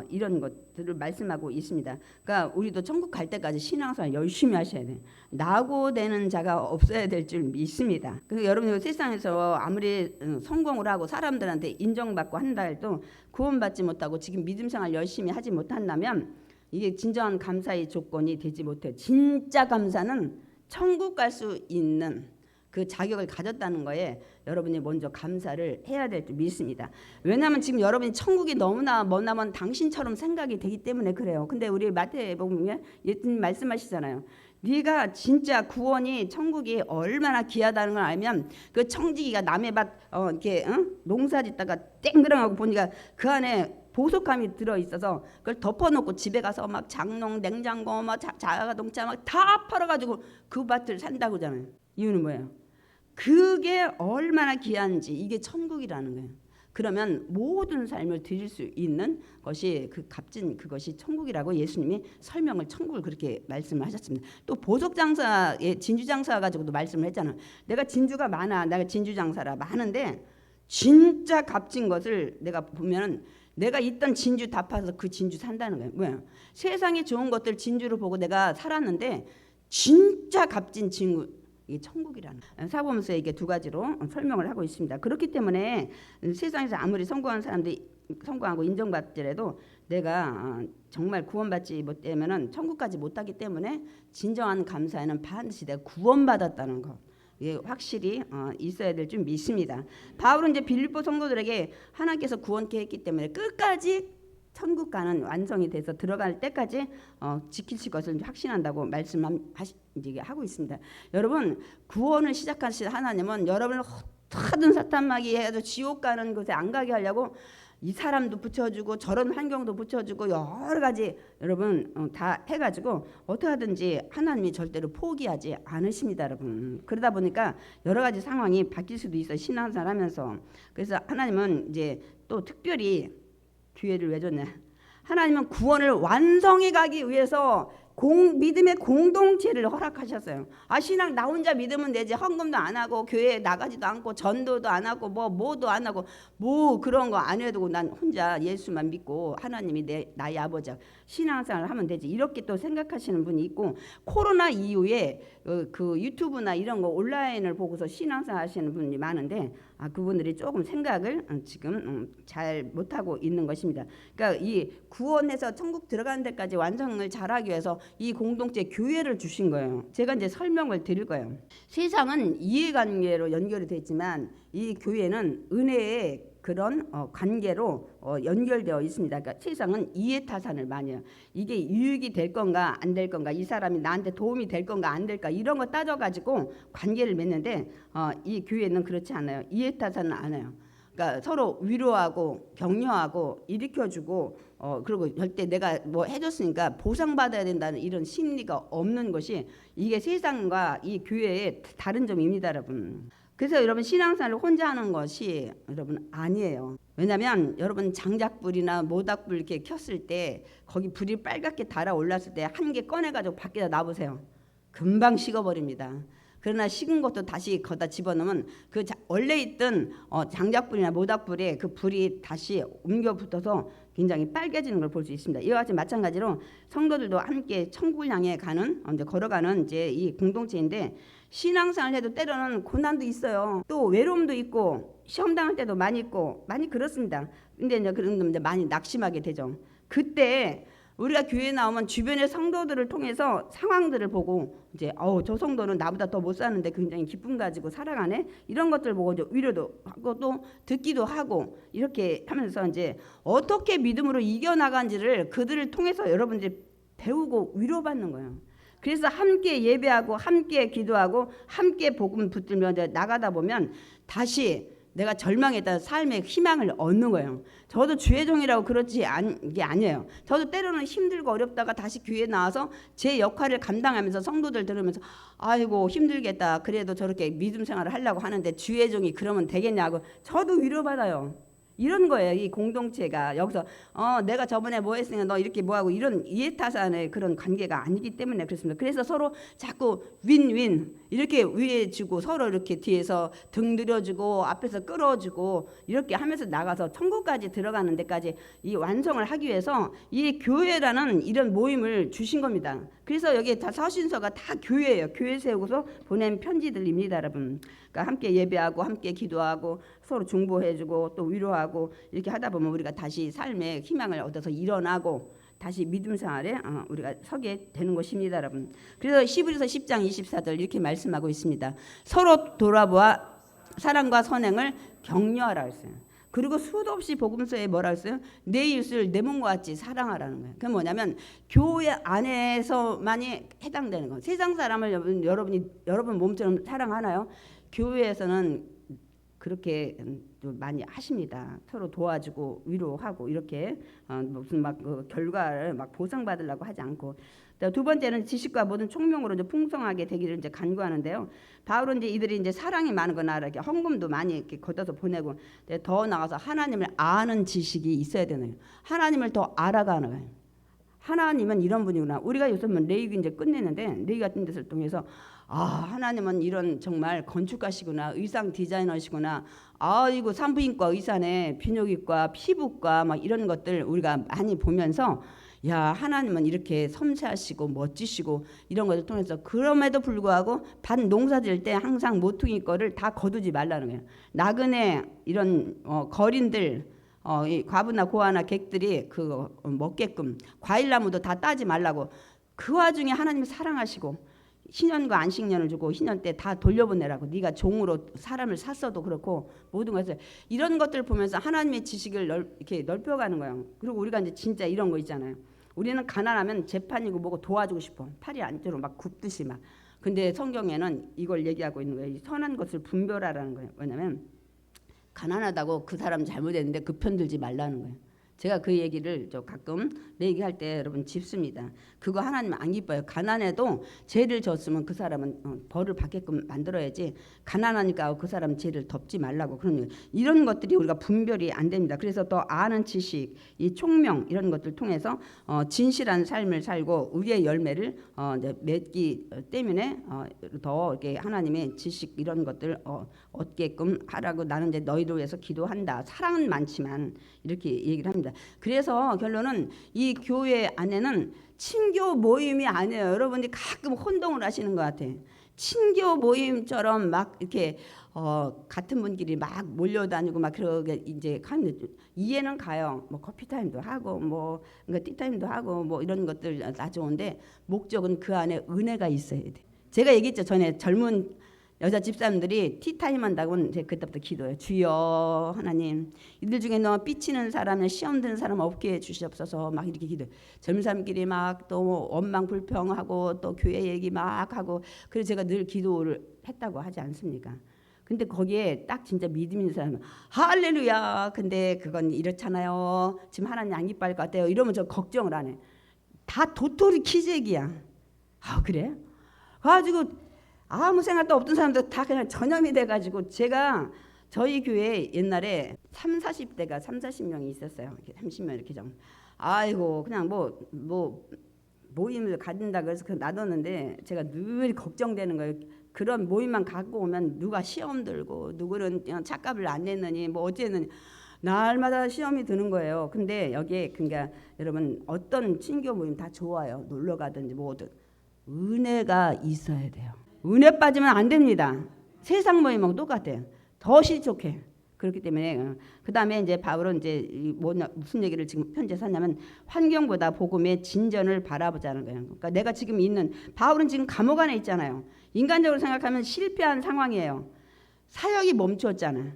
이런 것들을 말씀하고 있습니다. 그러니까 우리도 천국 갈 때까지 신앙생활 열심히 하셔야 돼. 낙오되는 자가 없어야 될 줄 믿습니다. 그래서 여러분 세상에서 아무리 성공을 하고 사람들한테 인정받고 한다 해도 구원받지 못하고 지금 믿음생활 열심히 하지 못한다면 이게 진정한 감사의 조건이 되지 못해요. 진짜 감사는 천국 갈 수 있는 그 자격을 가졌다는 거에 여러분이 먼저 감사를 해야 될 줄 믿습니다. 왜냐하면 지금 여러분이 천국이 너무나 머나먼 당신처럼 생각이 되기 때문에 그래요. 근데 우리 마태복음에 예수님 말씀하시잖아요. 네가 진짜 구원이 천국이 얼마나 귀하다는 걸 알면 그 청지기가 남의 밭 이렇게 농사짓다가 땡그랑하고 보니까 그 안에 보석함이 들어있어서 그걸 덮어놓고 집에 가서 막 장롱, 냉장고, 막 자가동차 막 다 팔아가지고 그 밭을 산다고 하잖아요. 이유는 뭐예요? 그게 얼마나 귀한지, 이게 천국이라는 거예요. 그러면 모든 삶을 드릴 수 있는 것이 그 값진 그것이 천국이라고 예수님이 설명을 천국을 그렇게 말씀을 하셨습니다. 또 보석장사에 진주장사 가지고도 말씀을 했잖아요. 내가 진주가 많아, 내가 진주장사라 많은데 진짜 값진 것을 내가 보면 내가 있던 진주 다 파서 그 진주 산다는 거예요. 뭐예요? 세상에 좋은 것들 진주로 보고 내가 살았는데 진짜 값진 진주, 이게 천국이라는 사보면서 이게 두 가지로 설명을 하고 있습니다. 그렇기 때문에 세상에서 아무리 성공한 사람들이 성공하고 인정받더라도 내가 정말 구원받지 못되면은 천국까지 못하기 때문에 진정한 감사에는 반드시 내가 구원받았다는 것, 이게 확실히 있어야 될 줄 믿습니다. 바울은 이제 빌립보 성도들에게 하나님께서 구원케 했기 때문에 끝까지 천국 가는 완성이 돼서 들어갈 때까지 지키실 것을 확신한다고 말씀하고 있습니다. 여러분 구원을 시작하신 하나님은 여러분을 하든 사탄마귀 해도 지옥 가는 곳에 안 가게 하려고 이 사람도 붙여주고 저런 환경도 붙여주고 여러 가지 여러분 다 해가지고 어떻게 하든지 하나님이 절대로 포기하지 않으십니다. 여러분 그러다 보니까 여러 가지 상황이 바뀔 수도 있어요. 신앙생활 하면서. 그래서 하나님은 이제 또 특별히 기회를 왜 줬냐? 하나님은 구원을 완성해 가기 위해서 믿음의 공동체를 허락하셨어요. 신앙 나 혼자 믿으면 되지, 헌금도 안 하고 교회에 나가지도 않고 전도도 안 하고 뭐도 안 하고 그런 거 안 해도 난 혼자 예수만 믿고 하나님이 나의 아버지야, 신앙생활을 하면 되지, 이렇게 또 생각하시는 분이 있고, 코로나 이후에 그 유튜브나 이런 거 온라인을 보고서 신앙생활 하시는 분이 많은데 그분들이 조금 생각을 지금 잘 못하고 있는 것입니다. 그러니까 이 구원해서 천국 들어가는 데까지 완성을 잘하기 위해서 이 공동체 교회를 주신 거예요. 제가 이제 설명을 드릴 거예요. 세상은 이해관계로 연결이 되어 있지만 이 교회는 은혜의 그런 관계로 연결되어 있습니다. 그러니까 세상은 이해타산을 많이 해요. 이게 유익이 될 건가 안 될 건가, 이 사람이 나한테 도움이 될 건가 안 될까, 이런 거 따져가지고 관계를 맺는데 이 교회는 그렇지 않아요. 이해타산은 안 해요. 그러니까 서로 위로하고 격려하고 일으켜주고 그리고 절대 내가 뭐 해줬으니까 보상받아야 된다는 이런 심리가 없는 것이 이게 세상과 이 교회의 다른 점입니다, 여러분. 그래서 여러분 신앙생활을 혼자 하는 것이 여러분 아니에요. 왜냐하면 여러분 장작불이나 모닥불 이렇게 켰을 때 거기 불이 빨갛게 달아올랐을 때 한 개 꺼내가지고 밖에다 놔보세요. 금방 식어버립니다. 그러나 식은 것도 다시 거기다 집어넣으면 그 원래 있던 장작불이나 모닥불에 그 불이 다시 옮겨 붙어서 굉장히 빨개지는 걸 볼 수 있습니다. 이와 같이 마찬가지로 성도들도 함께 천국을 향해 가는 이제 걸어가는 이제 이 공동체인데, 신앙생활 해도 때로는 고난도 있어요. 또 외로움도 있고 시험 당할 때도 많이 있고 많이 그렇습니다. 근데 이제 그런 놈들 많이 낙심하게 되죠. 그때 우리가 교회에 나오면 주변의 성도들을 통해서 상황들을 보고 이제 저 성도는 나보다 더 못 사는데 굉장히 기쁨 가지고 살아가네, 이런 것들 보고 이제 위로도 하고 또 듣기도 하고 이렇게 하면서 이제 어떻게 믿음으로 이겨나간지를 그들을 통해서 여러분들이 배우고 위로받는 거예요. 그래서 함께 예배하고 함께 기도하고 함께 복음 붙들며 이제 나가다 보면 다시 내가 절망했다 삶의 희망을 얻는 거예요. 저도 주의 종이라고 그렇지 게 아니에요. 저도 때로는 힘들고 어렵다가 다시 교회에 나와서 제 역할을 감당하면서 성도들 들으면서 아이고 힘들겠다. 그래도 저렇게 믿음 생활을 하려고 하는데 주의 종이 그러면 되겠냐고 저도 위로받아요. 이런 거예요. 이 공동체가 여기서 내가 저번에 뭐 했으니까 너 이렇게 뭐하고 이런 이해타산의 그런 관계가 아니기 때문에 그렇습니다. 그래서 서로 자꾸 윈윈 이렇게 위해주고 서로 이렇게 뒤에서 등 들여주고 앞에서 끌어주고 이렇게 하면서 나가서 천국까지 들어가는 데까지 이 완성을 하기 위해서 이 교회라는 이런 모임을 주신 겁니다. 그래서 여기 다 서신서가 다 교회예요. 교회 세우고서 보낸 편지들입니다, 여러분. 그러니까 함께 예배하고 함께 기도하고 서로 중보해주고 또 위로하고 이렇게 하다 보면 우리가 다시 삶의 희망을 얻어서 일어나고 다시 믿음 생활에 우리가 서게 되는 것입니다, 여러분. 그래서 히브리서 10장 24절 이렇게 말씀하고 있습니다. 서로 돌아보아 사랑과 선행을 격려하라 했어요. 그리고 수도 없이 복음서에 뭐라 했어요? 내 이웃을 내 몸과 같이 사랑하라는 거예요. 그게 뭐냐면 교회 안에서만이 해당되는 거예요. 세상 사람을 여러분 몸처럼 사랑하나요? 교회에서는 그렇게 많이 하십니다. 서로 도와주고 위로하고 이렇게 무슨 막 결과를 막 보상받으려고 하지 않고. 두 번째는 지식과 모든 총명으로 이제 풍성하게 되기를 이제 간구하는데요. 바울은 이제 이들이 이제 사랑이 많은 거나 이렇게 헌금도 많이 이렇게 걷어서 보내고 더 나가서 하나님을 아는 지식이 있어야 되는 거예요. 하나님을 더 알아가는 거예요. 하나님은 이런 분이구나. 우리가 요즘은 레이기 이제 끝내는데 레이기 같은 데를 통해서 하나님은 이런 정말 건축가시구나, 의상 디자이너시구나. 이거 산부인과 의사네, 비뇨기과, 피부과 막 이런 것들 우리가 많이 보면서 야 하나님은 이렇게 섬세하시고 멋지시고 이런 것을 통해서 그럼에도 불구하고 밭 농사 지을 때 항상 모퉁이 거를 다 거두지 말라는 거예요. 나그네 이런 거린들 이 과부나 고아나 객들이 그 먹게끔 과일나무도 다 따지 말라고. 그 와중에 하나님이 사랑하시고 희년과 안식년을 주고 희년 때 다 돌려보내라고. 네가 종으로 사람을 샀어도 그렇고 모든 것을 이런 것들 보면서 하나님의 지식을 이렇게 넓혀가는 거예요. 그리고 우리가 이제 진짜 이런 거 있잖아요. 우리는 가난하면 재판이고 뭐고 도와주고 싶어. 팔이 안쪽으로 막 굽듯이 막. 근데 성경에는 이걸 얘기하고 있는 거예요. 선한 것을 분별하라는 거예요. 왜냐면 가난하다고 그 사람 잘못했는데 그 편 들지 말라는 거예요. 제가 그 얘기를 가끔 내 얘기할 때 여러분 짚습니다. 그거 하나님은 안 기뻐요. 가난해도 죄를 졌으면 그 사람은 벌을 받게끔 만들어야지 가난하니까 그 사람 죄를 덮지 말라고. 그런 이런 것들이 우리가 분별이 안 됩니다. 그래서 더 아는 지식, 이 총명 이런 것들 통해서 진실한 삶을 살고 의의 열매를 맺기 때문에 더 이렇게 하나님의 지식 이런 것들 얻게끔 하라고 나는 이제 너희를 위해서 기도한다. 사랑은 많지만 이렇게 얘기를 합니다. 그래서 결론은 이 교회 안에는 친교 모임이 아니에요. 여러분이 가끔 혼동을 하시는 것 같아요. 친교 모임처럼 막 이렇게 같은 분끼리 막 몰려다니고 막 그러게 이제 가면 이해는 가요. 뭐 커피 타임도 하고 뭐 그러니까 티 타임도 하고 뭐 이런 것들 다 좋은데 목적은 그 안에 은혜가 있어야 돼. 제가 얘기했죠. 전에 젊은 여자 집사님들이 티타임 한다고는 제가 그때부터 기도해요. 주여 하나님 이들 중에 너무 삐치는 사람이나 시험 드는 사람 없게 해주시옵소서 막 이렇게 기도해요. 젊은 사람끼리 막 또 원망 불평하고 또 교회 얘기 막 하고 그래서 제가 늘 기도를 했다고 하지 않습니까? 근데 거기에 딱 진짜 믿음 있는 사람은 할렐루야 근데 그건 이렇잖아요. 지금 하나님 안 기뻐할 것 같아요. 이러면 저 걱정을 안 해. 다 도토리 키재기야. 그래? 가지고 아무 생각도 없던 사람들 다 그냥 전염이 돼가지고 제가 저희 교회 옛날에 30, 40명이 있었어요. 이렇게 30명 이렇게 좀. 아이고 그냥 뭐 모임을 가진다 그래서 그냥 놔뒀는데 제가 늘 걱정되는 거예요. 그런 모임만 갖고 오면 누가 시험 들고 누구는 착값을 안 냈느니 뭐 어쨌느니 날마다 시험이 드는 거예요. 근데 여기에 그러니까 여러분 어떤 친교 모임 다 좋아요. 놀러 가든지 뭐든 은혜가 있어야 돼요. 은혜 빠지면 안 됩니다. 세상 모임하고 똑같아요. 더 실족해. 그렇기 때문에 그 다음에 이제 바울은 이제 무슨 얘기를 지금 편지에 썼냐면 환경보다 복음의 진전을 바라보자는 거예요. 그러니까 내가 지금 있는 바울은 지금 감옥 안에 있잖아요. 인간적으로 생각하면 실패한 상황이에요. 사역이 멈추었잖아.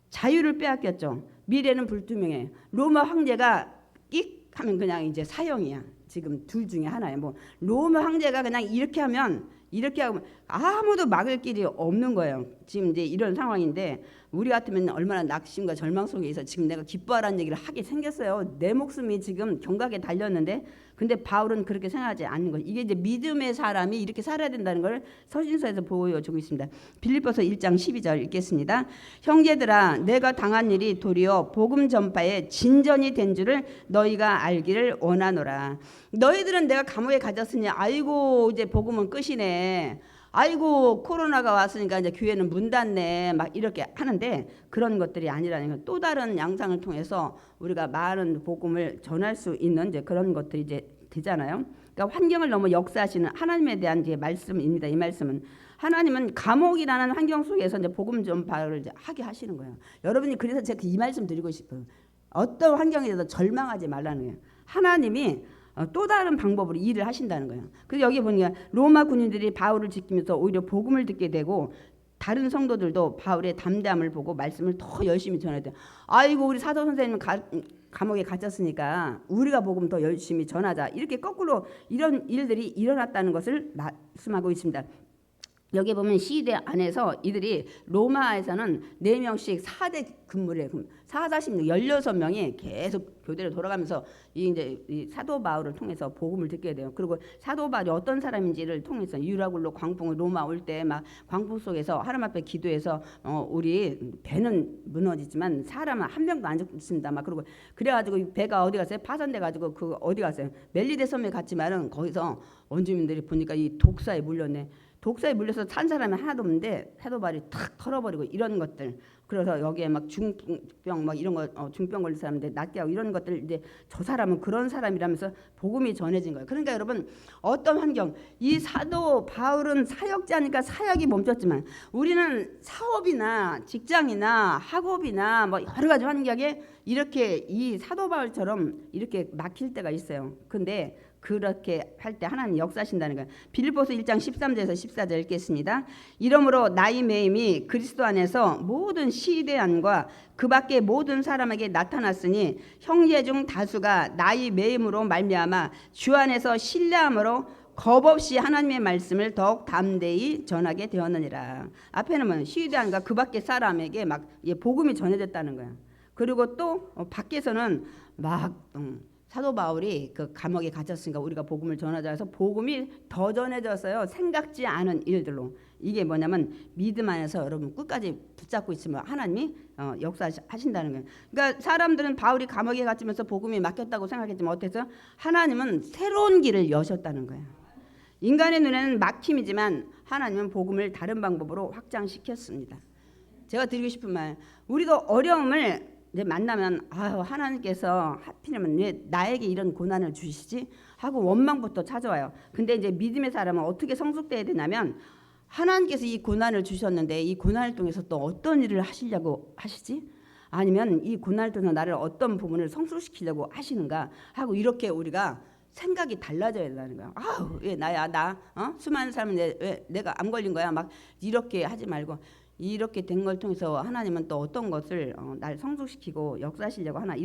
자유를 빼앗겼죠. 미래는 불투명해. 로마 황제가 끽 하면 그냥 이제 사형이야. 지금 둘 중에 하나예요. 뭐 로마 황제가 그냥 이렇게 하면 이렇게 하고 아무도 막을 길이 없는 거예요. 지금 이제 이런 상황인데 우리 같으면 얼마나 낙심과 절망 속에서 지금 내가 기뻐하라는 얘기를 하게 생겼어요. 내 목숨이 지금 경각에 달렸는데, 근데 바울은 그렇게 생각하지 않는 거예요. 이게 이제 믿음의 사람이 이렇게 살아야 된다는 걸 서신서에서 보여주고 있습니다. 빌립보서 1장 12절 읽겠습니다. 형제들아, 내가 당한 일이 도리어 복음 전파에 진전이 된 줄을 너희가 알기를 원하노라. 너희들은 내가 감옥에 갇혔으니 아이고 이제 복음은 끝이네, 아이고 코로나가 왔으니까 이제 교회는 문 닫네, 막 이렇게 하는데 그런 것들이 아니라는 건 또 다른 양상을 통해서 우리가 많은 복음을 전할 수 있는 이제 그런 것들이 이제 되잖아요. 그러니까 환경을 넘어 역사하시는 하나님에 대한 이제 말씀입니다. 이 말씀은 하나님은 감옥이라는 환경 속에서 이제 복음 전파를 이제 하게 하시는 거예요. 여러분이 그래서 제가 이 말씀 드리고 싶어요. 어떤 환경에서 절망하지 말라는 거예요. 하나님이 또 다른 방법으로 일을 하신다는 거예요. 그래서 여기 보니까 로마 군인들이 바울을 지키면서 오히려 복음을 듣게 되고 다른 성도들도 바울의 담대함을 보고 말씀을 더 열심히 전해야 돼요. 아이고 우리 사도 선생님 감옥에 갇혔으니까 우리가 복음 더 열심히 전하자, 이렇게 거꾸로 이런 일들이 일어났다는 것을 말씀하고 있습니다. 여기 보면 시대 안에서 이들이 로마에서는 4명씩 4대 근무를 해요. 4-6, 16명이 계속 교대로 돌아가면서 이제 이 사도 바울을 통해서 복음을 듣게 돼요. 그리고 사도 바울이 어떤 사람인지를 통해서 유라굴로 광풍을 로마 올 때 막 광풍 속에서 하나님 앞에 기도해서 우리 배는 무너지지만 사람은 한 명도 안 죽습니다. 막 그리고 그래가지고 배가 어디 갔어요? 파손돼 가지고 그 어디 갔어요? 멜리데 섬에 갔지만은 거기서 원주민들이 보니까 이 독사에 물렸네. 독사에 물려서 산 사람이 하나도 없는데 사도 바울이 탁 털어버리고 이런 것들. 그래서 여기에 막 중병 막 이런 거 중병 걸린 사람들 낫게 하고 이런 것들, 이제 저 사람은 그런 사람이라면서 복음이 전해진 거예요. 그러니까 여러분 어떤 환경, 이 사도 바울은 사역자니까 사역이 멈췄지만 우리는 사업이나 직장이나 학업이나 뭐 여러 가지 환경에 이렇게 이 사도 바울처럼 이렇게 막힐 때가 있어요. 근데 그렇게 할 때 하나님 역사하신다는 거예요. 빌립보서 1장 13절에서 14절 읽겠습니다. 이러므로 나의 매임이 그리스도 안에서 모든 시대안과 그 밖의 모든 사람에게 나타났으니 형제 중 다수가 나의 매임으로 말미암아 주 안에서 신뢰함으로 겁없이 하나님의 말씀을 더욱 담대히 전하게 되었느니라. 앞에는 뭐 시대안과 그 밖의 사람에게 막 복음이 전해졌다는 거예요. 그리고 또 밖에서는 막 사도 바울이 그 감옥에 갇혔으니까 우리가 복음을 전하자 해서 복음이 더 전해졌어요. 생각지 않은 일들로. 이게 뭐냐면 믿음 안에서 여러분 끝까지 붙잡고 있으면 하나님이 역사하신다는 거예요. 그러니까 사람들은 바울이 감옥에 갇히면서 복음이 막혔다고 생각했지만 어땠어요? 하나님은 새로운 길을 여셨다는 거예요. 인간의 눈에는 막힘이지만 하나님은 복음을 다른 방법으로 확장시켰습니다. 제가 드리고 싶은 말, 우리도 어려움을 이제 만나면 하나님께서 하필이면 왜 나에게 이런 고난을 주시지 하고 원망부터 찾아와요. 근데 이제 믿음의 사람은 어떻게 성숙돼야 되냐면 하나님께서 이 고난을 주셨는데 이 고난을 통해서 또 어떤 일을 하시려고 하시지? 아니면 이 고난을 통해서 나를 어떤 부분을 성숙시키려고 하시는가 하고 이렇게 우리가 생각이 달라져야 된다는 거야. 왜 나야 나? 수많은 사람은 왜 내가 암 걸린 거야? 막 이렇게 하지 말고 이렇게 된 걸 통해서 하나님은 또 어떤 것을 날 성숙시키고 역사하시려고 하나,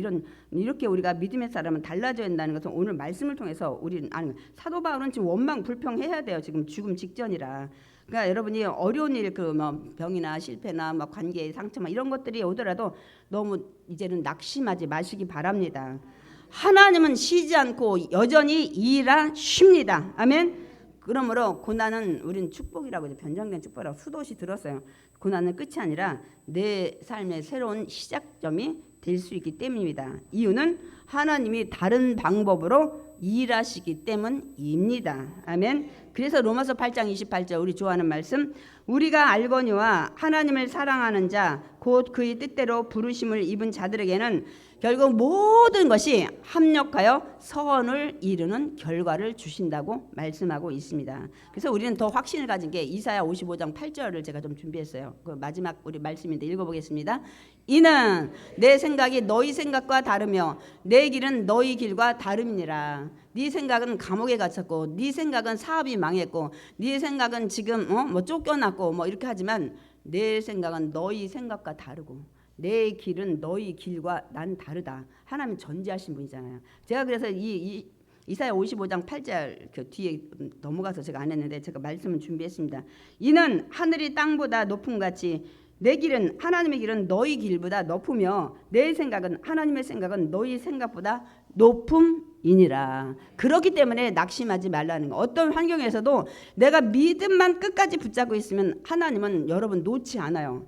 이렇게 우리가 믿음의 사람은 달라져야 한다는 것은 오늘 말씀을 통해서 우리는 아는 거예요. 사도 바울은 지금 원망 불평해야 돼요. 지금 죽음 직전이라. 그러니까 여러분이 어려운 일, 그 뭐 병이나 실패나 뭐 관계의 상처 이런 것들이 오더라도 너무 이제는 낙심하지 마시기 바랍니다. 하나님은 쉬지 않고 여전히 일하십니다. 아멘. 그러므로 고난은 우리는 축복이라고, 변장된 축복이라고 수도시 들었어요. 고난은 끝이 아니라 내 삶의 새로운 시작점이 될 수 있기 때문입니다. 이유는 하나님이 다른 방법으로 일하시기 때문입니다. 아멘. 그래서 로마서 8장 28절 우리 좋아하는 말씀, 우리가 알거니와 하나님을 사랑하는 자 곧 그의 뜻대로 부르심을 입은 자들에게는 결국 모든 것이 합력하여 선을 이루는 결과를 주신다고 말씀하고 있습니다. 그래서 우리는 더 확신을 가진 게 이사야 55장 8절을 제가 좀 준비했어요. 그 마지막 우리 말씀인데 읽어보겠습니다. 이는 내 생각이 너희 생각과 다르며 내 길은 너희 길과 다름이니라. 네 생각은 감옥에 갇혔고 네 생각은 사업이 망했고 네 생각은 지금 뭐 쫓겨났고 뭐 이렇게 하지만 내 생각은 너희 생각과 다르고 내 길은 너희 길과 난 다르다. 하나님 전지하신 분이잖아요. 제가 그래서 이 이사야 55장 8절 그 뒤에 넘어가서 제가 안 했는데 제가 말씀을 준비했습니다. 이는 하늘이 땅보다 높음 같이 내 길은 하나님의 길은 너희 길보다 높으며 내 생각은 하나님의 생각은 너희 생각보다 높음이니라. 그렇기 때문에 낙심하지 말라는 거. 어떤 환경에서도 내가 믿음만 끝까지 붙잡고 있으면 하나님은 여러분 놓지 않아요.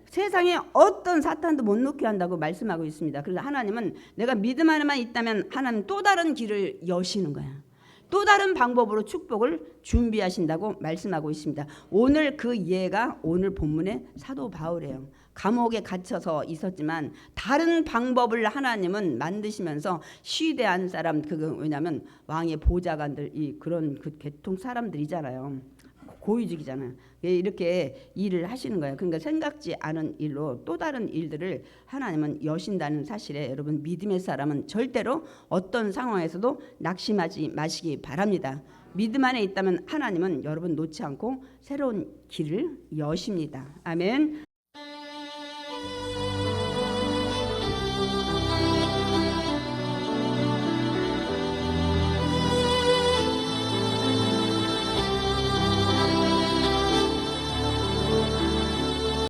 세상에 어떤 사탄도 못 놓게 한다고 말씀하고 있습니다. 그래서 하나님은 내가 믿음 하나만 있다면 하나님 또 다른 길을 여시는 거야. 또 다른 방법으로 축복을 준비하신다고 말씀하고 있습니다. 오늘 그 예가 오늘 본문의 사도 바울이에요. 감옥에 갇혀서 있었지만 다른 방법을 하나님은 만드시면서 시대한 사람, 왜냐하면 왕의 보좌관들 그런 그 계통 사람들이잖아요. 고위직이잖아요. 이렇게 일을 하시는 거예요. 그러니까 생각지 않은 일로 또 다른 일들을 하나님은 여신다는 사실에 여러분 믿음의 사람은 절대로 어떤 상황에서도 낙심하지 마시기 바랍니다. 믿음 안에 있다면 하나님은 여러분 놓지 않고 새로운 길을 여십니다. 아멘.